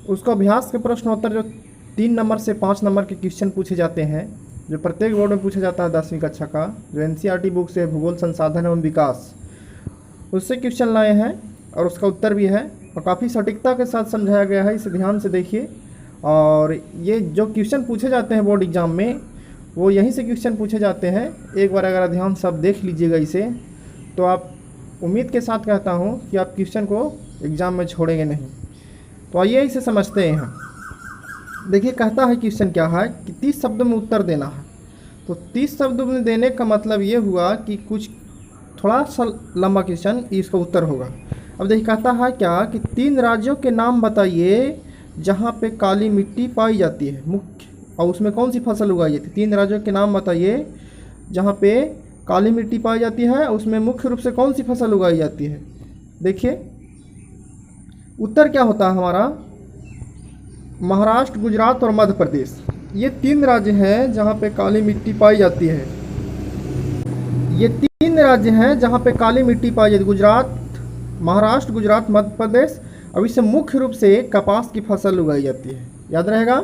उसका अभ्यास के प्रश्नोत्तर जो 3 नंबर से 5 नंबर के क्वेश्चन पूछे जाते हैं, जो प्रत्येक बोर्ड में पूछा जाता है 10वीं कक्षा का, जो एनसीईआरटी बुक से भूगोल संसाधन एवं विकास, उससे क्वेश्चन लाए हैं और उसका उत्तर भी है और काफ़ी सटीकता के साथ समझाया गया है, इसे ध्यान से देखिए। और ये जो क्वेश्चन पूछे जाते हैं बोर्ड एग्जाम में, वो यहीं से क्वेश्चन पूछे जाते हैं। एक बार अगर ध्यान सब देख लीजिएगा इसे, तो आप उम्मीद के साथ कहता हूँ कि आप क्वेश्चन को एग्ज़ाम में छोड़ेंगे नहीं। तो आइए इसे समझते हैं हम। देखिए कहता है क्वेश्चन क्या है कि 30 शब्दों में उत्तर देना है। तो 30 शब्दों में देने का मतलब ये हुआ कि कुछ थोड़ा सा लंबा क्वेश्चन, इसका उत्तर होगा। अब देखिए कहता है क्या कि 3 राज्यों के नाम बताइए जहाँ पे काली मिट्टी पाई जाती है मुख्य, और उसमें कौन सी फसल उगाई जाती है। 3 राज्यों के नाम बताइए जहाँ पे काली मिट्टी पाई जाती है, उसमें मुख्य रूप से कौन सी फसल उगाई जाती है। देखिए उत्तर क्या होता है हमारा, महाराष्ट्र, गुजरात और मध्य प्रदेश। ये 3 राज्य हैं जहाँ पे काली मिट्टी पाई जाती है। ये 3 राज्य हैं जहाँ पे काली मिट्टी पाई जाती है, गुजरात, महाराष्ट्र, गुजरात, मध्य प्रदेश। अब इससे मुख्य रूप से कपास की फसल उगाई जाती है। याद रहेगा,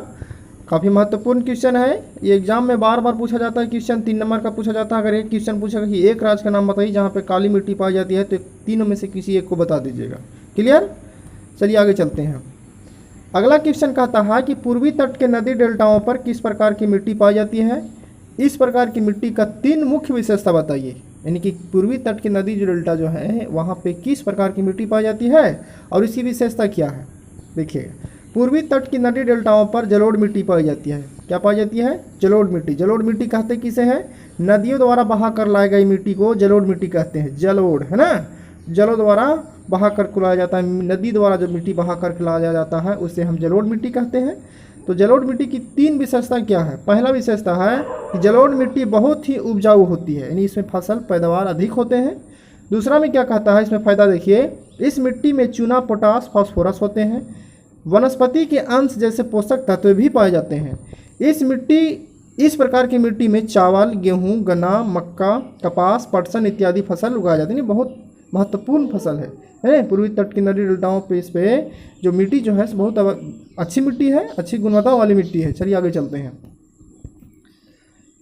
काफ़ी महत्वपूर्ण क्वेश्चन है। ये एग्जाम में बार बार पूछा जाता है क्वेश्चन, 3 नंबर का पूछा जाता है। अगर एक क्वेश्चन पूछेगा कि एक राज्य का नाम बताइए जहाँ पे काली मिट्टी पाई जाती है, तो तीनों में से किसी एक को बता दीजिएगा। क्लियर, चलिए आगे चलते हैं। अगला क्वेश्चन कहता है कि पूर्वी तट के नदी डेल्टाओं पर किस प्रकार की मिट्टी पाई जाती है। इस प्रकार की मिट्टी का 3 मुख्य विशेषता बताइए। यानी कि पूर्वी तट की नदी जो डेल्टा जो है वहाँ पे किस प्रकार की मिट्टी पाई जाती है और इसकी विशेषता क्या है। देखिए पूर्वी तट की नदी डेल्टाओं पर जलोढ़ मिट्टी पाई जाती है। क्या पाई जाती है, जलोढ़ मिट्टी। जलोढ़ मिट्टी कहते किसे हैं, नदियों द्वारा बहा कर लाई गई मिट्टी को जलोढ़ मिट्टी कहते हैं। जलोढ़ है ना, जलों द्वारा बहा कर लाया जाता है, नदी द्वारा जो मिट्टी बहा कर लाया जाता है उसे हम जलोढ़ मिट्टी कहते हैं। तो जलोढ़ मिट्टी की 3 विशेषता क्या है। पहला विशेषता है कि जलोढ़ मिट्टी बहुत ही उपजाऊ होती है, यानी इसमें फसल पैदावार अधिक होते हैं। दूसरा में क्या कहता है, इसमें फ़ायदा देखिए, इस मिट्टी में चूना, पोटास, फास्फोरस होते हैं। वनस्पति के अंश जैसे पोषक तत्व भी पाए जाते हैं। इस प्रकार की मिट्टी में चावल, गेहूँ, गन्ना, मक्का, कपास, पटसन इत्यादि फसल उगाए जाते हैं। बहुत महत्वपूर्ण फसल है। पूर्वी तट की नदी डेल्टाओं पे इस पे जो मिट्टी जो है बहुत अच्छी मिट्टी है, अच्छी गुणवत्ता वाली मिट्टी है। चलिए आगे चलते हैं।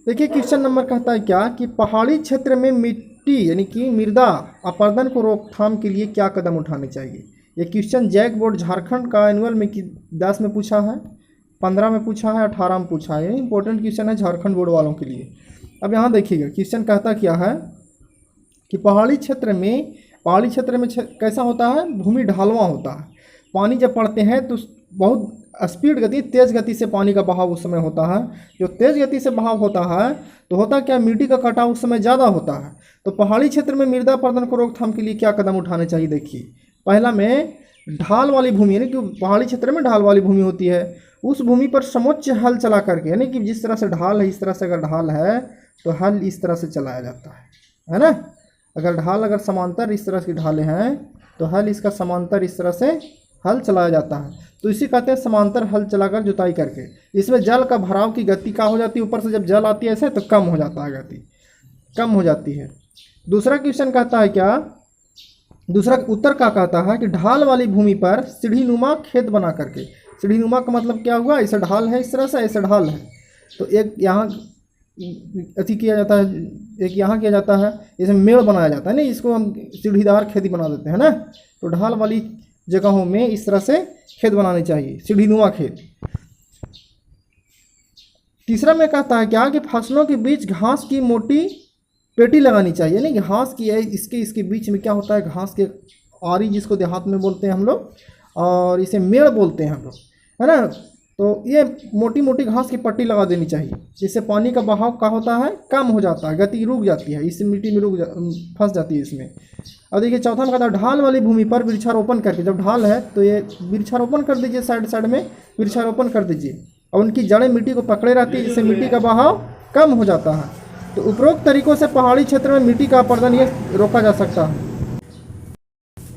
देखिए क्वेश्चन नंबर कहता है क्या कि पहाड़ी क्षेत्र में मिट्टी यानी कि मृदा अपरदन को रोकथाम के लिए क्या कदम उठाने चाहिए। ये क्वेश्चन जैक बोर्ड झारखंड का एनुअल में 10 में पूछा है, 15 में पूछा है, 18 में पूछा है। ये इंपॉर्टेंट क्वेश्चन है झारखंड बोर्ड वालों के लिए। अब यहाँ देखिएगा क्वेश्चन कहता क्या है कि पहाड़ी क्षेत्र में कैसा होता है, भूमि ढालुआ होता है। पानी जब पड़ते हैं तो बहुत स्पीड गति, तेज़ गति से पानी का बहाव उस समय होता है। जो तेज़ गति से बहाव होता है तो होता क्या, मिट्टी का कटाव उस समय ज़्यादा होता है। तो पहाड़ी क्षेत्र में मृदा अपरदन को रोकथाम के लिए क्या कदम उठाने चाहिए। देखिए पहला में ढाल वाली भूमि, यानी कि पहाड़ी क्षेत्र में ढाल वाली भूमि होती है, उस भूमि पर समोच्च हल चला करके, यानी कि जिस तरह से ढाल है इस तरह से अगर ढाल है तो हल इस तरह से चलाया जाता है ना। अगर समांतर इस तरह की ढालें हैं तो हल इसका समांतर इस तरह से हल चलाया जाता है। तो इसी कहते हैं समांतर हल चलाकर जुताई करके। इसमें जल का भराव की गति क्या हो जाती है, ऊपर से जब जल आती है ऐसे तो कम हो जाता है, गति कम हो जाती है। दूसरा क्वेश्चन कहता है क्या, दूसरा उत्तर क्या कहता है कि ढाल वाली भूमि पर सीढ़ीनुमा खेत बना करके। सीढ़ीनुमा का मतलब क्या हुआ, ऐसा ढाल है इस तरह से, ऐसा ढाल है तो एक यहाँ अति किया जाता है, एक यहाँ किया जाता है, इसमें मेड़ बनाया जाता है ना, इसको हम सीढ़ीदार खेती बना देते हैं ना। तो ढाल वाली जगहों में इस तरह से खेत बनाने चाहिए, सीढ़ीनुमा खेत। तीसरा में कहता है क्या कि फसलों के बीच घास की मोटी पेटी लगानी चाहिए, यानी घास की है इसके बीच में क्या होता है, घास के आरी जिसको देहात में बोलते हैं हम लोग, और इसे मेड़ बोलते हैं हम लोग, है ना। तो ये मोटी मोटी घास की पट्टी लगा देनी चाहिए, जिससे पानी का बहाव क्या होता है, कम हो जाता है, गति रुक जाती है, इस मिट्टी में फंस जाती है इसमें। अब देखिए चौथा में कहता है ढाल वाली भूमि पर वृक्षारोपण करके। जब ढाल है तो ये वृक्षारोपण कर दीजिए, साइड साइड में वृक्षारोपण कर दीजिए, और उनकी जड़ें मिट्टी को पकड़े रहती है, जिससे मिट्टी का बहाव कम हो जाता है। तो उपरोक्त तरीकों से पहाड़ी क्षेत्र में मिट्टी का अपरदन ये रोका जा सकता है।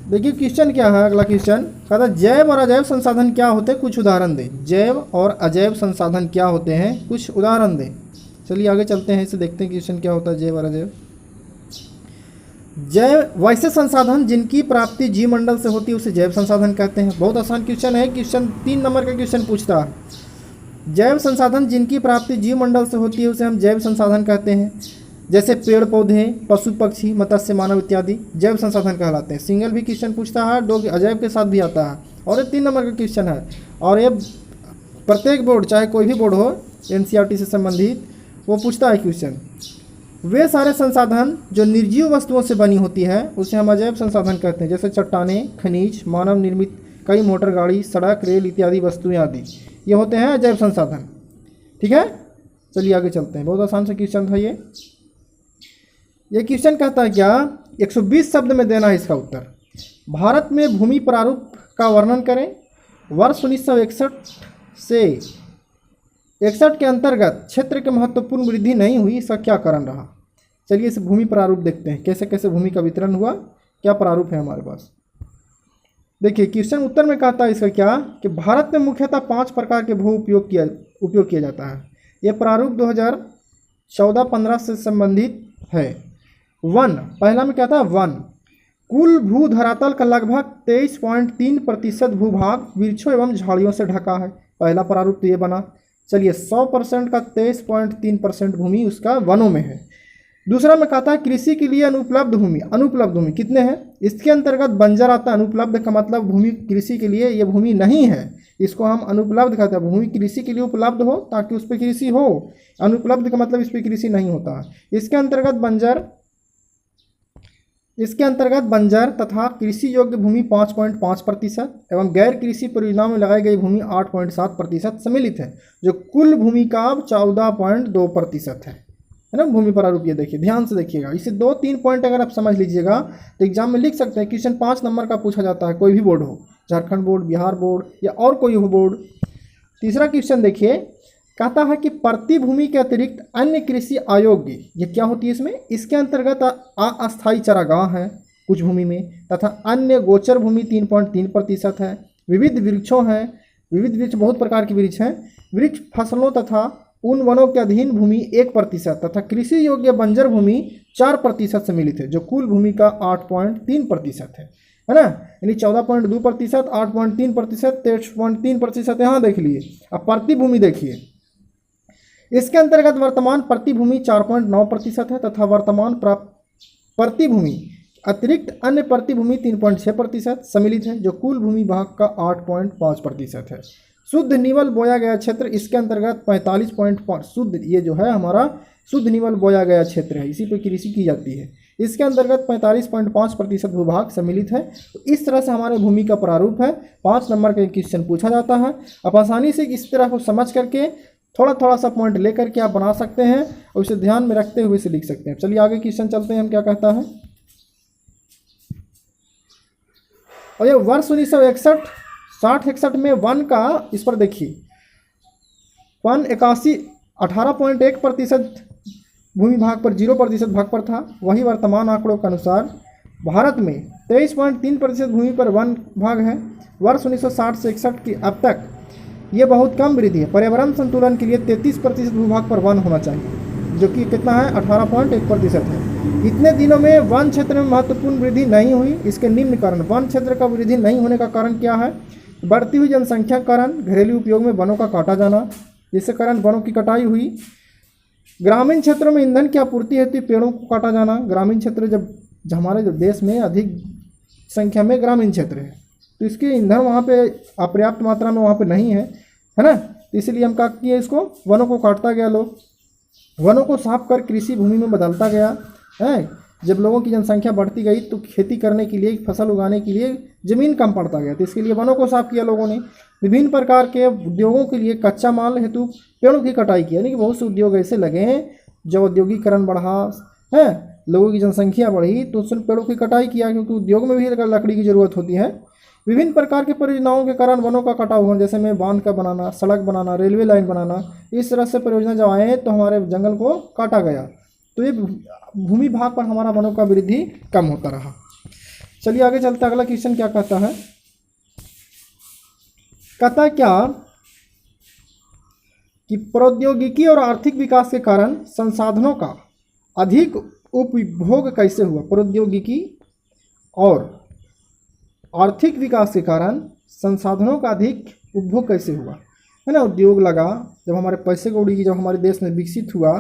देखिए क्वेश्चन क्या है, अगला क्वेश्चन कहता है जैव और अजैव संसाधन क्या होते हैं, कुछ उदाहरण दें। जैव और अजैव संसाधन क्या होते हैं, कुछ उदाहरण दें। चलिए आगे चलते हैं, इसे देखते हैं क्वेश्चन क्या होता है जैव और अजैव। जैव वैसे संसाधन जिनकी प्राप्ति जीव मंडल से होती है उसे जैव संसाधन कहते हैं। बहुत आसान क्वेश्चन है, क्वेश्चन 3 नंबर का क्वेश्चन पूछता है। जैव संसाधन जिनकी प्राप्ति जीव मंडल से होती है उसे हम जैव संसाधन कहते हैं। जैसे पेड़ पौधे, पशु पक्षी, मत्स्य, मानव इत्यादि जैव संसाधन कहलाते हैं। सिंगल भी क्वेश्चन पूछता है, दो अजैव के साथ भी आता है, और ये 3 नंबर का क्वेश्चन है। और ये प्रत्येक बोर्ड, चाहे कोई भी बोर्ड हो एनसीईआरटी से संबंधित, वो पूछता है क्वेश्चन। वे सारे संसाधन जो निर्जीव वस्तुओं से बनी होती है उसे हम अजैव संसाधन कहते हैं। जैसे चट्टानें, खनिज, मानव निर्मित कई मोटर गाड़ी, सड़क, रेल इत्यादि वस्तुएं आदि, ये होते हैं अजैव संसाधन। ठीक है, चलिए आगे चलते हैं। बहुत आसान सा क्वेश्चन था ये क्वेश्चन कहता है क्या, 120 शब्द में देना है इसका उत्तर। भारत में भूमि प्रारूप का वर्णन करें। वर्ष 1961 से 61 के अंतर्गत क्षेत्र के महत्वपूर्ण वृद्धि नहीं हुई, इसका क्या कारण रहा। चलिए इस भूमि प्रारूप देखते हैं, कैसे कैसे भूमि का वितरण हुआ, क्या प्रारूप है हमारे पास। देखिए क्वेश्चन उत्तर में कहता है इसका क्या, कि भारत में मुख्यतः 5 प्रकार के भू उपयोग किया जाता है। यह प्रारूप 2014-15 से संबंधित है। वन, पहला में क्या था, वन। कुल भू धरातल का लगभग 23.3% भूभाग वृक्षों एवं झाड़ियों से ढका है। पहला प्रारूप तो ये बना। चलिए 100% का 23.3% भूमि उसका वनों में है। दूसरा में कहता है कृषि के लिए अनुपलब्ध भूमि। अनुपलब्ध भूमि कितने हैं, इसके अंतर्गत बंजर आता है। अनुपलब्ध का मतलब भूमि कृषि के लिए ये भूमि नहीं है, इसको हम अनुपलब्ध कहते हैं। भूमि कृषि के लिए उपलब्ध हो ताकि उस पर कृषि हो, अनुपलब्ध का मतलब इस पर कृषि नहीं होता है। इसके अंतर्गत बंजर तथा कृषि योग्य भूमि 5.5% एवं गैर कृषि परियोजनाओं में लगाई गई भूमि 8.7% सम्मिलित है, जो कुल भूमि का 14.2% है ना। भूमि प्रारूप ये देखिए, ध्यान से देखिएगा। इसे 2-3 पॉइंट अगर आप समझ लीजिएगा तो एग्जाम में लिख सकते हैं। क्वेश्चन 5 नंबर का पूछा जाता है, कोई भी बोर्ड हो, झारखंड बोर्ड, बिहार बोर्ड या और कोई हो बोर्ड। तीसरा क्वेश्चन देखिए, कहता है कि प्रति भूमि के अतिरिक्त अन्य कृषि अयोग्य, ये क्या होती है इसमें, इसके अंतर्गत अस्थायी चारागाह है कुछ भूमि में, तथा अन्य गोचर भूमि 3.3% है। विविध वृक्षों हैं, विविध वृक्ष बहुत प्रकार के वृक्ष हैं। वृक्ष फसलों तथा उन वनों के अधीन भूमि 1% तथा कृषि योग्य बंजर भूमि 4% सम्मिलित है, जो कुल भूमि का 8.3% है ना। यानी 14.2%, 8.3%, 23.3% यहाँ देख लिए। अब प्रति भूमि देखिए, इसके अंतर्गत वर्तमान प्रति भूमि 4.9% है तथा वर्तमान प्रति भूमि अतिरिक्त अन्य प्रति भूमि 3.6% सम्मिलित है, जो कुल भूमि भाग का 8.5% है। शुद्ध निवल बोया गया क्षेत्र, इसके अंतर्गत 45.5 शुद्ध, ये जो है हमारा शुद्ध निवल बोया गया क्षेत्र है, इसी पर कृषि की जाती है। इसके अंतर्गत 45.5% भूभाग सम्मिलित है। तो इस तरह से हमारे भूमि का प्रारूप है। 5 नंबर का क्वेश्चन पूछा जाता है। आप आसानी से इस तरह को समझ करके थोड़ा थोड़ा सा पॉइंट लेकर के आप बना सकते हैं और इसे ध्यान में रखते हुए इसे लिख सकते हैं। चलिए आगे क्वेश्चन चलते हैं, हम क्या कहता है। और ये वर्ष 1961-61 में वन का, इस पर देखिए, वन 18.1% भूमि भाग पर 0% भाग पर था। वही वर्तमान आंकड़ों के अनुसार भारत में 23.3% भूमि पर वन भाग है। वर्ष 1960 से 61 की अब तक ये बहुत कम वृद्धि है। पर्यावरण संतुलन के लिए 33% भूभाग पर वन होना चाहिए, जो कि कितना है, 18.1% है। इतने दिनों में वन क्षेत्र में महत्वपूर्ण वृद्धि नहीं हुई। इसके निम्न कारण, वन क्षेत्र का वृद्धि नहीं होने का कारण क्या है, बढ़ती हुई जनसंख्या के कारण, घरेलू उपयोग में वनों का काटा जाना, जिसके कारण वनों की कटाई हुई। ग्रामीण क्षेत्रों में ईंधन की आपूर्ति हेतु पेड़ों को काटा जाना। ग्रामीण क्षेत्र जब हमारे जो देश में अधिक संख्या में ग्रामीण क्षेत्र है, तो इसके ईंधन वहाँ पे अपर्याप्त मात्रा में वहाँ पे नहीं है, है ना। तो इसलिए हम क्या किए, इसको वनों को काटता गया, लोग वनों को साफ कर कृषि भूमि में बदलता गया है। जब लोगों की जनसंख्या बढ़ती गई तो खेती करने के लिए, फसल उगाने के लिए ज़मीन कम पड़ता गया, तो इसके लिए वनों को साफ किया लोगों ने। विभिन्न प्रकार के उद्योगों के लिए कच्चा माल हेतु पेड़ों की कटाई की, यानी कि बहुत से उद्योग ऐसे लगे हैं, जब औद्योगिकरण बढ़ा है, लोगों की जनसंख्या बढ़ी, तो उसने पेड़ों की कटाई किया, क्योंकि उद्योग में भी लकड़ी की ज़रूरत होती है। विभिन्न प्रकार की परियोजनाओं के कारण वनों का कटाव हुआ, जैसे में बांध का बनाना, सड़क बनाना, रेलवे लाइन बनाना, इस तरह से परियोजना जब आए तो हमारे जंगल को काटा गया, तो ये भूमि भाग पर हमारा वनों का वृद्धि कम होता रहा। चलिए आगे चलते, अगला क्वेश्चन क्या कहता है। कहता है क्या कि प्रौद्योगिकी और आर्थिक विकास के कारण संसाधनों का अधिक उपभोग कैसे हुआ? प्रौद्योगिकी और आर्थिक विकास के कारण संसाधनों का अधिक उपभोग कैसे हुआ, है ना। उद्योग लगा, जब हमारे पैसे कौड़ी जब हमारे देश में विकसित हुआ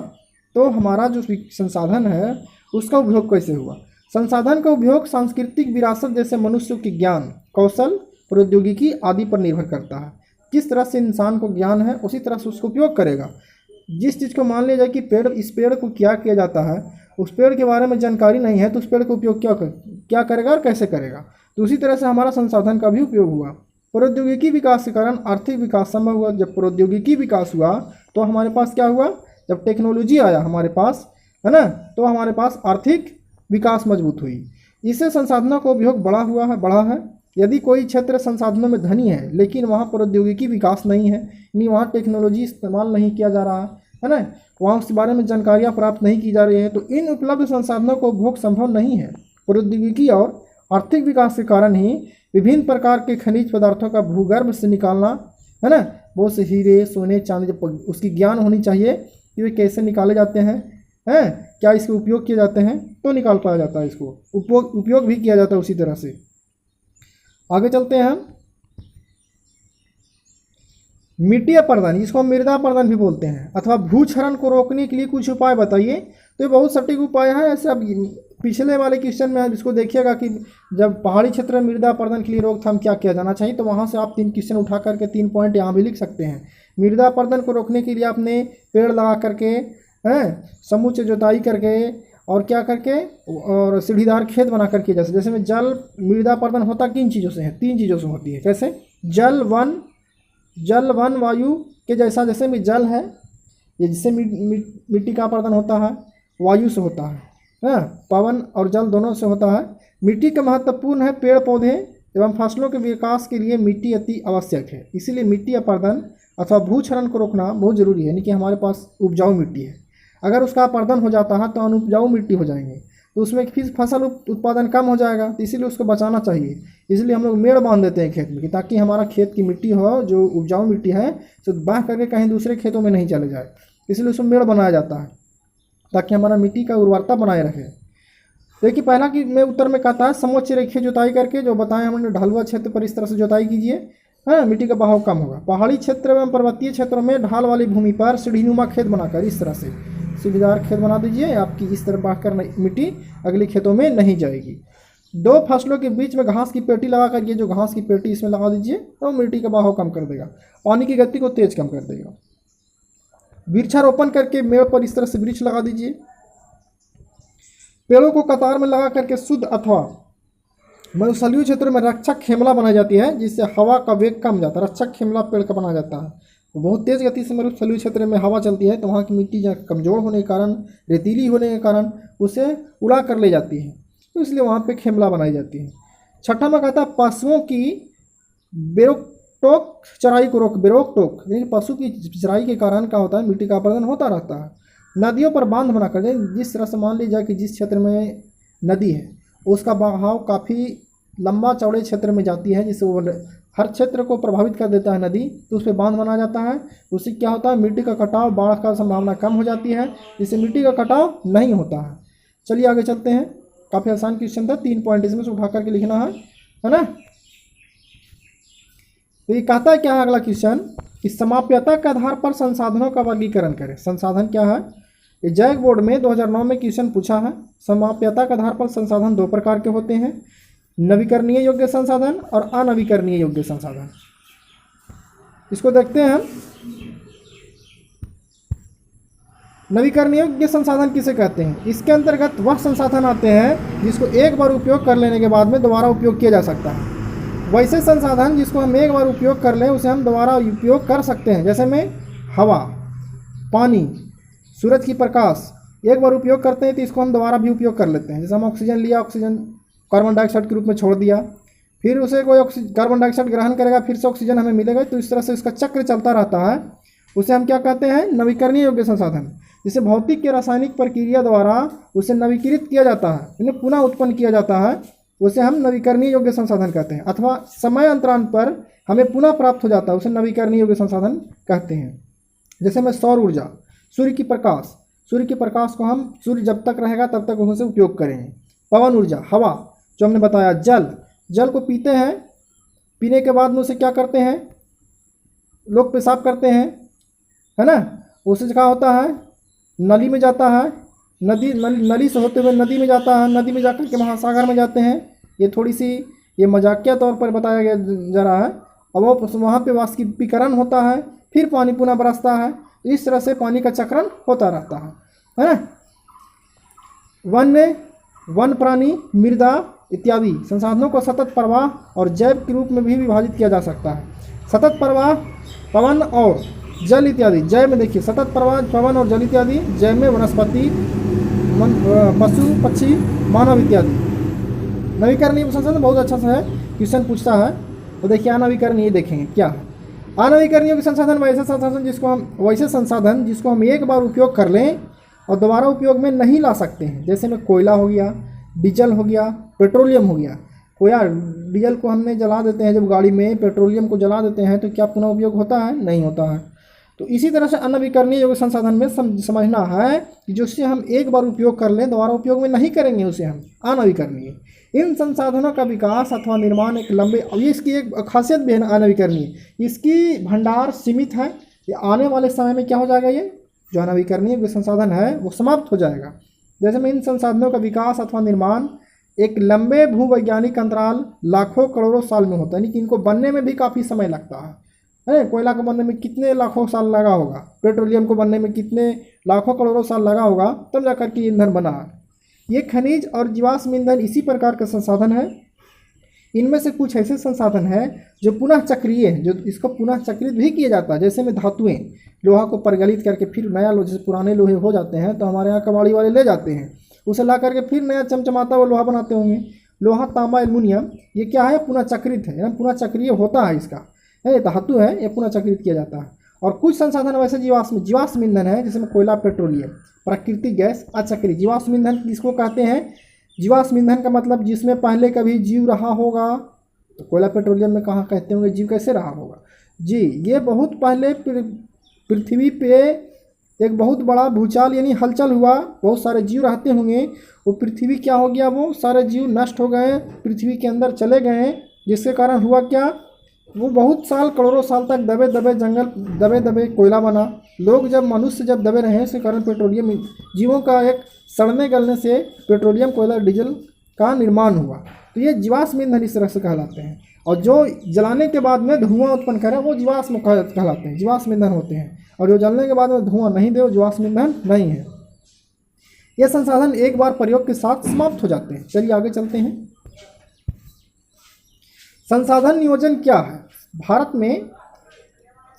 तो हमारा जो संसाधन है उसका उपयोग कैसे हुआ? संसाधन का उपयोग सांस्कृतिक विरासत जैसे मनुष्य के ज्ञान, कौशल, प्रौद्योगिकी आदि पर निर्भर करता है। किस तरह से इंसान को ज्ञान है उसी तरह से उसको उपयोग करेगा। जिस चीज़ को मान लिया जाए कि इस पेड़ को क्या किया जाता है, उस पेड़ के बारे में जानकारी नहीं है तो उस पेड़ का उपयोग क्या करेगा और कैसे करेगा। तो उसी तरह से हमारा संसाधन का भी उपयोग हुआ। प्रौद्योगिकी विकास के कारण आर्थिक विकास संभव हुआ। जब प्रौद्योगिकी विकास हुआ तो हमारे पास क्या हुआ? जब टेक्नोलॉजी आया हमारे पास, है ना, तो हमारे पास आर्थिक विकास मजबूत हुई। इससे संसाधनों का उपयोग बढ़ा है। यदि कोई क्षेत्र संसाधनों में धनी है लेकिन वहाँ प्रौद्योगिकी विकास नहीं है, यानी वहाँ टेक्नोलॉजी इस्तेमाल नहीं किया जा रहा है ना, वहाँ उसके बारे में जानकारियाँ प्राप्त नहीं की जा रही है, तो इन उपलब्ध संसाधनों को उपभोग संभव नहीं है। प्रौद्योगिकी और आर्थिक विकास के कारण ही विभिन्न प्रकार के खनिज पदार्थों का भूगर्भ से निकालना, है ना, बहुत से हीरे, सोने, चांदी, उसकी ज्ञान होनी चाहिए कि वे कैसे निकाले जाते हैं, क्या इसके उपयोग किए जाते हैं, तो निकाल पाया जाता है। इसको उपयोग भी किया जाता है उसी तरह से। आगे चलते हैं हम। मिट्टी अपरदन, इसको हम मृदा अपरदन भी बोलते हैं, अथवा भूक्षरण को रोकने के लिए कुछ उपाय बताइए। तो ये बहुत सटीक उपाय है। ऐसे अब पिछले वाले क्वेश्चन में इसको देखिएगा कि जब पहाड़ी क्षेत्र में मृदा अपरदन के लिए रोकथाम क्या किया जाना चाहिए, तो वहाँ से आप 3 क्वेश्चन उठा करके 3 पॉइंट यहाँ भी लिख सकते हैं। मृदा अपरदन को रोकने के लिए आपने पेड़ लगा करके, समूचे जुताई करके, और क्या करके, और सीढ़ीदार खेत बना करके, जैसे में जल मृदा अपरदन होता किन चीज़ों से है? 3 चीज़ों से होती है। कैसे? जल वन वायु के जैसा। जैसे में जल है, ये जिससे मिट्टी का अपरदन होता है, वायु से होता है, पवन और जल दोनों से होता है। मिट्टी का महत्वपूर्ण है पेड़ पौधे एवं फसलों के विकास के लिए मिट्टी अति आवश्यक है। इसीलिए मिट्टी अपरदन अथवा भूक्षरण को रोकना बहुत जरूरी है। यानी कि हमारे पास उपजाऊ मिट्टी है, अगर उसका अपरदन हो जाता है तो अनुपजाऊ मिट्टी हो जाएंगे, तो उसमें फिर फसल उत्पादन कम हो जाएगा, तो इसीलिए उसको बचाना चाहिए। इसलिए हम लोग मेड़ बांध देते हैं खेत में कि ताकि हमारा खेत की मिट्टी हो, जो उपजाऊ मिट्टी है, तो बह करके कहीं दूसरे खेतों में नहीं चले जाए, इसलिए उसमें मेड़ बनाया जाता है ताकि हमारा मिट्टी का उर्वरता बनाए रखे। देखिए पहला कि मैं उत्तर में कहता है समोच्च रेखीय जुताई करके, जो बताएं हमने ढलुआ क्षेत्र पर इस तरह से जुताई कीजिए, मिट्टी का बहाव कम होगा। पहाड़ी क्षेत्र एवं पर्वतीय क्षेत्रों में ढाल वाली भूमि पर सीढ़ीनुमा खेत बनाकर इस तरह से सीढ़ीदार खेत बना दीजिए, आपकी इस तरह बहकर मिट्टी अगले खेतों में नहीं जाएगी। 2 फसलों के बीच में घास की पेटी लगा कर, ये जो घास की पेटी इसमें लगा दीजिए, तो मिट्टी का बहाव कम कर देगा, पानी की गति को तेज कम कर देगा। वृक्षारोपण करके मेड़ पर इस तरह से वृक्ष लगा दीजिए। पेड़ों को कतार में लगा करके शुद्ध अथवा मरुस्थलीय क्षेत्रों में रक्षक खेमला बनाई जाती है, जिससे हवा का वेग कम जाता है। रक्षक खेमला पेड़ का बनाया जाता है, बहुत तेज़ गति से मरुस्थलीय क्षेत्र में हवा चलती है, तो वहाँ की मिट्टी कमज़ोर होने के कारण, रेतीली होने के कारण उसे उड़ा कर ले जाती है, तो इसलिए वहाँ पे खेमला बनाई जाती है। छठा में कहता है पशुओं की बेरोकटोक चराई को रोक। बेरोकटोक यानी पशु की चराई के कारण क्या होता है, मिट्टी का अपरदन होता रहता है। नदियों पर बांध बनाकर, जिस तरह से मान लीजिए कि जिस क्षेत्र में नदी है उसका बहाव काफ़ी लंबा चौड़े क्षेत्र में जाती है, जिससे वो हर क्षेत्र को प्रभावित कर देता है नदी, तो उस पर बांध बनाया जाता है। उससे क्या होता है, मिट्टी का कटाव, बाढ़ का संभावना कम हो जाती है, जिससे मिट्टी का कटाव नहीं होता है। चलिए आगे चलते हैं। काफ़ी आसान क्वेश्चन था, 3 पॉइंट इसमें से उठा करके लिखना है ना। तो ये कहता है क्या है अगला क्वेश्चन, कि समाप्यता के आधार पर संसाधनों का वर्गीकरण करें। संसाधन क्या है, ये जैक बोर्ड में 2009 में क्वेश्चन पूछा है। समाप्यता के आधार पर संसाधन 2 प्रकार के होते हैं, नवीकरणीय योग्य संसाधन और अनवीकरणीय योग्य संसाधन। इसको देखते हैं हम। नवीकरणीय योग्य संसाधन किसे कहते हैं? इसके अंतर्गत वह संसाधन आते हैं जिसको एक बार उपयोग कर लेने के बाद में दोबारा उपयोग किया जा सकता है। वैसे संसाधन जिसको हम एक बार उपयोग कर लें उसे हम दोबारा उपयोग कर सकते हैं, जैसे में हवा, पानी, सूरज की प्रकाश। एक बार उपयोग करते हैं तो इसको हम दोबारा भी उपयोग कर लेते हैं। जैसे हम ऑक्सीजन लिया, ऑक्सीजन कार्बन डाइऑक्साइड के रूप में छोड़ दिया, फिर उसे कोई कार्बन डाइऑक्साइड ग्रहण करेगा, फिर से ऑक्सीजन हमें मिलेगा, तो इस तरह से इसका चक्र चलता रहता है। उसे हम क्या कहते हैं, नवीकरणीय योग्य संसाधन। जिसे भौतिक या रासायनिक प्रक्रिया द्वारा उसे नवीकृत किया जाता है, इन्हें पुनः उत्पन्न किया जाता है, उसे हम नवीकरणीय योग्य संसाधन कहते हैं। अथवा समय अंतराल पर हमें पुनः प्राप्त हो जाता है, उसे नवीकरणीय योग्य संसाधन कहते हैं। जैसे में सौर ऊर्जा, सूर्य की प्रकाश, सूर्य के प्रकाश को हम सूर्य जब तक रहेगा तब तक उसे उपयोग करेंगे। पवन ऊर्जा, हवा जो हमने बताया, जल को पीते हैं, पीने के बाद में उसे क्या करते हैं, लोग पेशाब करते हैं, है ना, उससे क्या होता है, नली में जाता है, नली से होते हुए नदी में जाता है, नदी में जाकर के महासागर में जाते हैं। ये थोड़ी सी ये मजाकिया तौर पर बताया गया जा रहा है। और वो वहाँ पे वाष्पीकरण होता है, फिर पानी पुनः बरसता है। इस तरह से पानी का चक्रण होता रहता है ना। वन प्राणी, मृदा इत्यादि संसाधनों को सतत प्रवाह और जैव के रूप में भी विभाजित किया जा सकता है। सतत प्रवाह पवन और जल इत्यादि, जय में देखिए सतत प्रवाह पवन और जल इत्यादि, जय में वनस्पति, पशु पक्षी, मानव इत्यादि। नवीकरणीय संसाधन बहुत अच्छा सा है, क्वेश्चन पूछता है तो देखिए अनवीकरणीय देखेंगे क्या है। अनवीकरणीय संसाधन वैसे संसाधन जिसको हम एक बार उपयोग कर लें और दोबारा उपयोग में नहीं ला सकते हैं। जैसे में कोयला हो गया, डीजल हो गया, पेट्रोलियम हो गया। कोयला डीजल को हमने जला देते हैं जब गाड़ी में, पेट्रोलियम को जला देते हैं तो क्या पुनः उपयोग होता है? नहीं होता है। तो इसी तरह से अनवीकरणीय योग्य संसाधन में समझना है कि जिससे हम एक बार उपयोग कर लें दोबारा उपयोग में नहीं करेंगे, उसे हम अनवीकरणीय। इन संसाधनों का विकास अथवा निर्माण एक लंबे, अब ये इसकी एक खासियत भी है अनवीकरणीय, इसकी भंडार सीमित है। ये आने वाले समय में क्या हो जाएगा, ये जो अनवीकरणीय संसाधन है वो समाप्त हो जाएगा। जैसे में इन संसाधनों का विकास अथवा निर्माण एक लंबे भूवैज्ञानिक अंतराल लाखों करोड़ों साल में होता है, यानी कि इनको बनने में भी काफ़ी समय लगता है। कोयला को बनने में कितने लाखों साल लगा होगा, पेट्रोलियम को बनने में कितने लाखों करोड़ों साल लगा होगा, तब जाकर के ईंधन बना। ये खनिज और जीवाश्म ईंधन इसी प्रकार का संसाधन है। इनमें से कुछ ऐसे संसाधन हैं जो पुनः चक्रीय है, जो इसको पुनः चक्रित भी किया जाता है। जैसे में धातुएं, लोहा को परगलित करके फिर नया लोहा, जैसे पुराने लोहे हो जाते हैं तो हमारे यहाँ कबाड़ी वाले ले जाते हैं, उसे ला करके फिर नया चमचमाता हुआ लोहा बनाते होंगे। लोहा, तांबा, एल्युमिनियम, ये क्या है, पुनः चक्रित है, पुनः चक्रीय होता है। इसका ये धातु है, ये पुनः चक्रित किया जाता है। और कुछ संसाधन वैसे जीवाश्म ईंधन है, जिसमें कोयला, पेट्रोलियम, प्राकृतिक गैस, अचक्रिय। जीवाश्म ईंधन किसको कहते हैं? जीवाश्म ईंधन का मतलब जिसमें पहले कभी जीव रहा होगा। तो कोयला, पेट्रोलियम में कहाँ कहते होंगे जीव कैसे रहा होगा जी? ये बहुत पहले पृथ्वी पे एक बहुत बड़ा भूचाल यानी हलचल हुआ, बहुत सारे जीव रहते होंगे, वो पृथ्वी क्या हो गया, वो सारे जीव नष्ट हो गए, पृथ्वी के अंदर चले गए, जिसके कारण हुआ क्या, वो बहुत साल, करोड़ों साल तक दबे दबे जंगल, दबे दबे कोयला बना। लोग जब, मनुष्य जब दबे रहे, इसके कारण पेट्रोलियम, जीवों का एक सड़ने गलने से पेट्रोलियम, कोयला, डीजल का निर्माण हुआ। तो ये जीवाश्म ईंधन इस तरह से कहलाते हैं। और जो जलाने के बाद में धुआं उत्पन्न करें वो जीवाश्म कहलाते हैं, जीवाश्म ईंधन होते हैं। और जो जलने के बाद में धुआं नहीं दे वो जीवाश्म ईंधन नहीं है। ये संसाधन एक बार प्रयोग के साथ समाप्त हो जाते हैं। चलिए आगे चलते हैं। संसाधन नियोजन क्या है? भारत में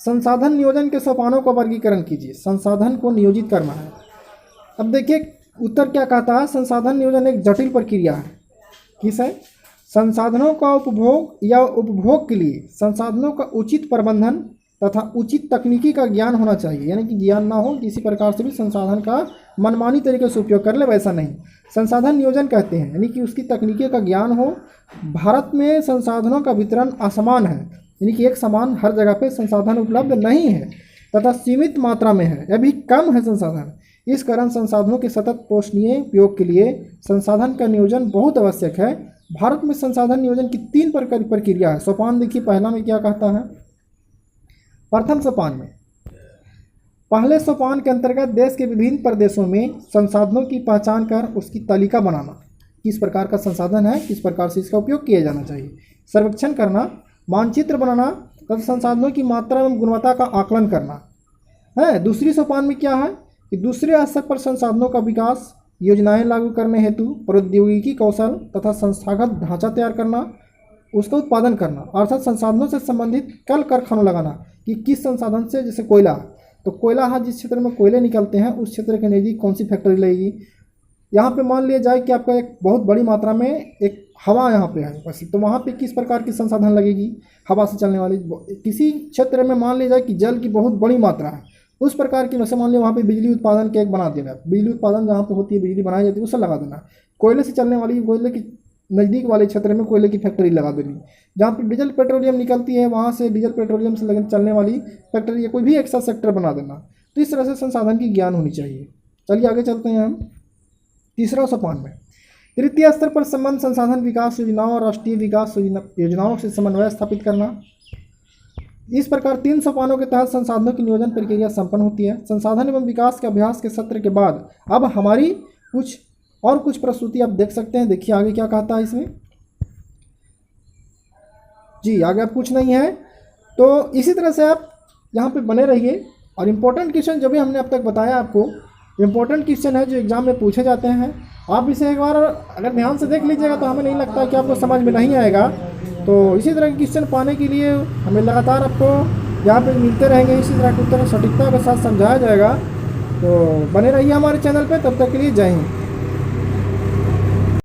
संसाधन नियोजन के सोपानों का वर्गीकरण कीजिए। संसाधन को नियोजित करना है। अब देखिए उत्तर क्या कहता है, संसाधन नियोजन एक जटिल प्रक्रिया है। किस है? संसाधनों का उपभोग या उपभोग के लिए संसाधनों का उचित प्रबंधन तथा उचित तकनीकी का ज्ञान होना चाहिए। यानी कि ज्ञान ना हो, किसी प्रकार से भी संसाधन का मनमानी तरीके से उपयोग कर ले, वैसा नहीं। संसाधन नियोजन कहते हैं, यानी कि उसकी तकनीकी का ज्ञान हो। भारत में संसाधनों का वितरण असमान है, यानी कि एक समान हर जगह पे संसाधन उपलब्ध नहीं है तथा सीमित मात्रा में है, अभी कम है संसाधन। इस कारण संसाधनों के सतत पोषणीय उपयोग के लिए संसाधन का नियोजन बहुत आवश्यक है। भारत में संसाधन नियोजन की 3 प्रकार प्रक्रिया है। सोपान देखिए, पहला में क्या कहता है, प्रथम सोपान में, पहले सोपान के अंतर्गत देश के विभिन्न प्रदेशों में संसाधनों की पहचान कर उसकी तालिका बनाना, किस प्रकार का संसाधन है, किस प्रकार से इसका उपयोग किया जाना चाहिए, सर्वेक्षण करना, मानचित्र बनाना तथा संसाधनों की मात्रा एवं गुणवत्ता का आकलन करना है। दूसरी सोपान में क्या है कि दूसरे स्तर पर संसाधनों का विकास, योजनाएं लागू करने हेतु प्रौद्योगिकी कौशल तथा संस्थागत ढांचा तैयार करना, उसका उत्पादन करना, अर्थात संसाधनों से संबंधित कल कारखानों लगाना कि किस संसाधन से, जैसे कोयला, तो कोयला है, जिस क्षेत्र में कोयले निकलते हैं उस क्षेत्र के नज़दीक कौन सी फैक्ट्री लगेगी। यहाँ पे मान लिया जाए कि आपका एक बहुत बड़ी मात्रा में एक हवा यहाँ पे है बस, तो वहाँ पे किस प्रकार की संसाधन लगेगी, हवा से चलने वाली। किसी क्षेत्र में मान लिया जाए कि जल की बहुत बड़ी मात्रा है, उस प्रकार की, वैसे मान लिया वहाँ पे बिजली उत्पादन के एक बना देना, बिजली उत्पादन जहाँ पे होती है, बिजली बनाई जाती है, उसे लगा देना। कोयले से चलने वाली, कोयले की नज़दीक वाले क्षेत्र में कोयले की फैक्ट्री लगा देनी। जहाँ पे डीजल पेट्रोलियम निकलती है वहाँ से डीजल पेट्रोलियम से चलने वाली फैक्ट्री या कोई भी एक सा सेक्टर बना देना। तो इस तरह से संसाधन की ज्ञान होनी चाहिए। चलिए आगे चलते हैं हम तीसरा सोपान में। तृतीय स्तर पर संबंध संसाधन विकास योजनाओं और राष्ट्रीय विकास योजनाओं से समन्वय स्थापित करना। इस प्रकार 3 सोपानों के तहत संसाधनों की नियोजन प्रक्रिया संपन्न होती है। संसाधन एवं विकास के अभ्यास के सत्र के बाद अब हमारी कुछ प्रस्तुति आप देख सकते हैं। देखिए आगे क्या कहता है इसमें। जी आगे आप कुछ नहीं है तो इसी तरह से आप यहाँ पे बने रहिए। और इम्पोर्टेंट क्वेश्चन जो भी हमने अब तक बताया आपको, इम्पोर्टेंट क्वेश्चन है जो एग्जाम में पूछे जाते हैं, आप इसे एक बार अगर ध्यान से देख लीजिएगा तो हमें नहीं लगता कि आपको समझ में नहीं आएगा। तो इसी तरह के क्वेश्चन पाने के लिए हमें लगातार आपको यहाँ पे मिलते रहेंगे, इसी तरह के उत्तर सटीकता के साथ समझाया जाएगा। तो बने रहिए हमारे चैनल पे, तब तक के लिए जय हिंद।